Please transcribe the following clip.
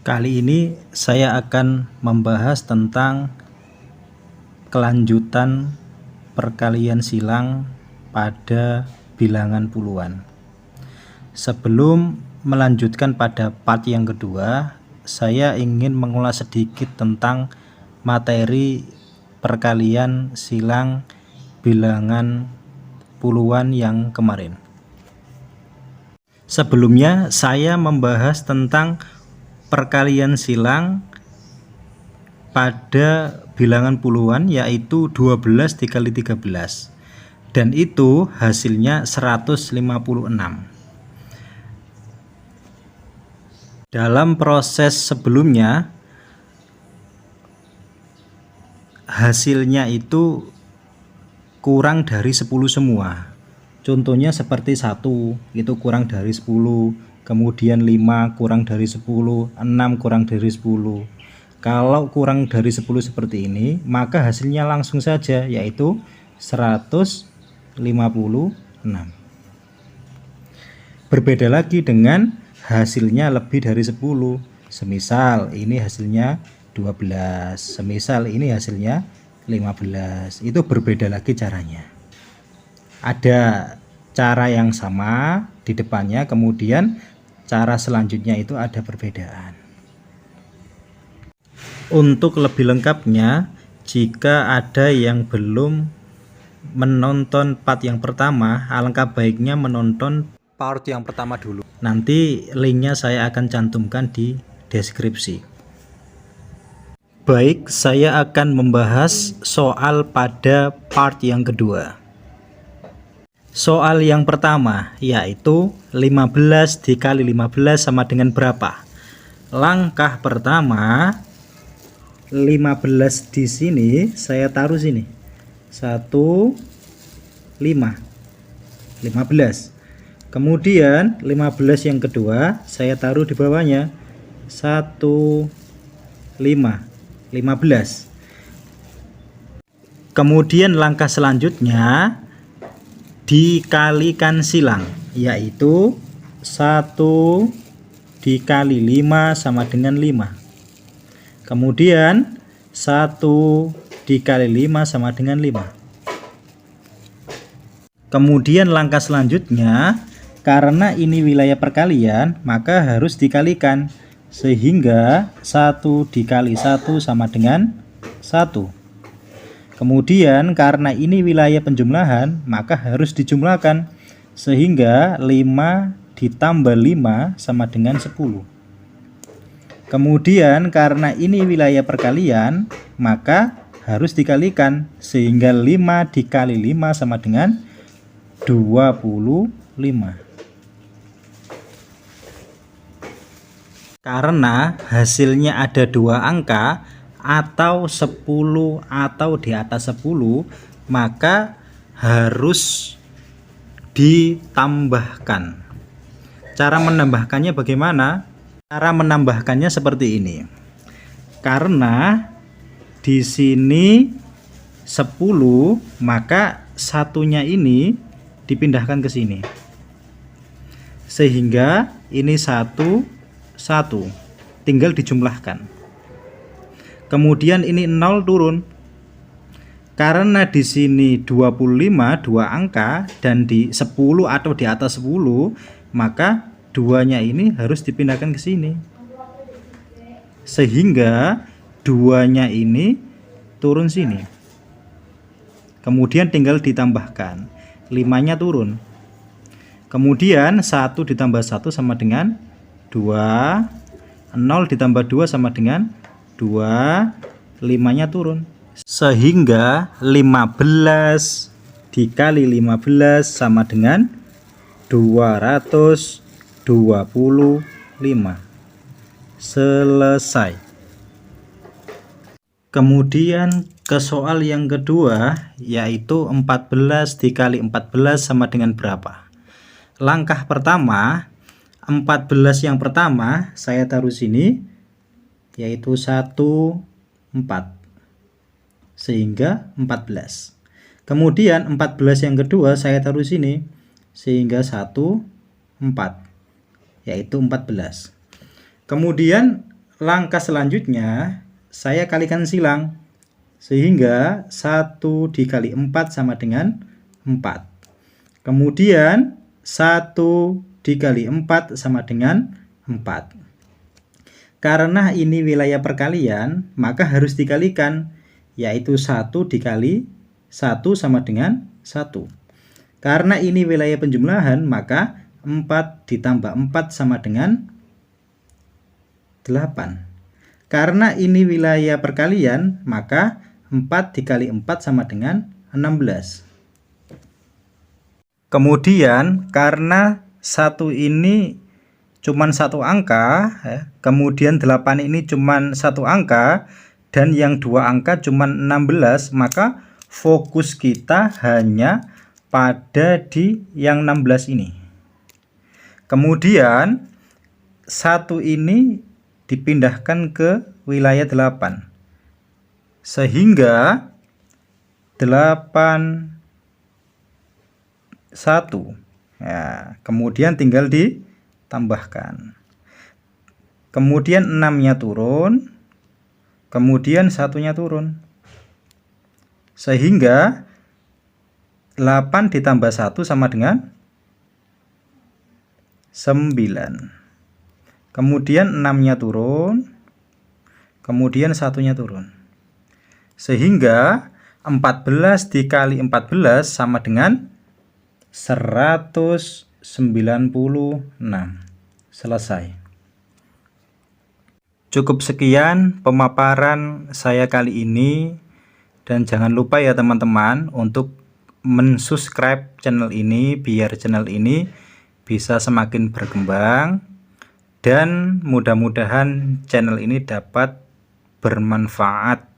Kali ini saya akan membahas tentang kelanjutan perkalian silang pada bilangan puluhan. Sebelum melanjutkan pada part yang kedua, saya ingin mengulas sedikit tentang materi perkalian silang bilangan puluhan yang kemarin. Sebelumnya saya membahas tentang perkalian silang pada bilangan puluhan, yaitu 12 dikali 13, dan itu hasilnya 156. Dalam proses sebelumnya hasilnya itu kurang dari 10 semua. Contohnya seperti 1 itu kurang dari 10, kemudian 5 kurang dari 10, 6 kurang dari 10. Kalau kurang dari 10 seperti ini, maka hasilnya langsung saja, yaitu 156. Berbeda lagi dengan hasilnya lebih dari 10. Semisal ini hasilnya 12, semisal ini hasilnya 15. Itu berbeda lagi caranya. Ada cara yang sama di depannya, kemudian cara selanjutnya itu ada perbedaan. Untuk lebih lengkapnya, jika ada yang belum menonton part yang pertama, alangkah baiknya menonton part yang pertama dulu. Nanti linknya saya akan cantumkan di deskripsi. Baik, saya akan membahas soal pada part yang kedua. Soal yang pertama yaitu 15 dikali 15 sama dengan berapa? Langkah pertama, 15 di sini saya taruh sini. 1 5 15. Kemudian 15 yang kedua saya taruh di bawahnya. 1 5 15. Kemudian langkah selanjutnya dikalikan silang, yaitu 1 dikali 5 sama dengan 5. Kemudian 1 dikali 5 sama dengan 5. Kemudian langkah selanjutnya, karena ini wilayah perkalian, maka harus dikalikan, sehingga 1 dikali 1 sama dengan 1. Kemudian karena ini wilayah penjumlahan, maka harus dijumlahkan, sehingga 5 ditambah 5 sama dengan 10. Kemudian karena ini wilayah perkalian, maka harus dikalikan, sehingga 5 dikali 5 sama dengan 25. Karena hasilnya ada 2 angka, atau 10 atau di atas 10, maka harus ditambahkan. Cara menambahkannya bagaimana? Cara menambahkannya seperti ini. Karena di sini 10, maka satunya ini dipindahkan ke sini, sehingga ini 1 1, tinggal dijumlahkan. Kemudian ini 0 turun. Karena di sini 25 2 angka dan di 10 atau di atas 10, maka duanya ini harus dipindahkan ke sini, sehingga duanya ini turun sini. Kemudian tinggal ditambahkan, 5-nya turun. Kemudian 1 ditambah 1 sama dengan 2, 0 ditambah 2 sama dengan 2, 5-nya turun, sehingga 15 dikali 15 sama dengan 225. Selesai. Kemudian ke soal yang kedua, yaitu 14 dikali 14 sama dengan berapa? Langkah pertama, 14 yang pertama saya taruh sini, yaitu 1 4, sehingga 14. Kemudian 14 yang kedua saya taruh sini, sehingga 1 4, yaitu 14. Kemudian langkah selanjutnya saya kalikan silang. Sehingga 1 dikali 4 sama dengan 4. Kemudian 1 dikali 4 sama dengan 4. Karena ini wilayah perkalian, maka harus dikalikan, yaitu 1 dikali 1 sama dengan 1. Karena ini wilayah penjumlahan, maka 4 ditambah 4 sama dengan 8. Karena ini wilayah perkalian, maka 4 dikali 4 sama dengan 16. Kemudian karena 1 ini cuman satu angka, kemudian 8 ini cuman satu angka, dan yang dua angka cuman 16, maka fokus kita hanya pada di yang 16 ini. Kemudian 1 ini dipindahkan ke wilayah 8. Sehingga 81. Ya, kemudian tinggal ditambahkan. Kemudian 6-nya turun, kemudian 1-nya turun. Sehingga 8 ditambah 1 sama dengan 9. Kemudian 6-nya turun, kemudian 1-nya turun. Sehingga 14 dikali 14 sama dengan 196. Selesai. Cukup sekian pemaparan saya kali ini, dan jangan lupa ya teman-teman untuk mensubscribe channel ini biar channel ini bisa semakin berkembang, dan mudah-mudahan channel ini dapat bermanfaat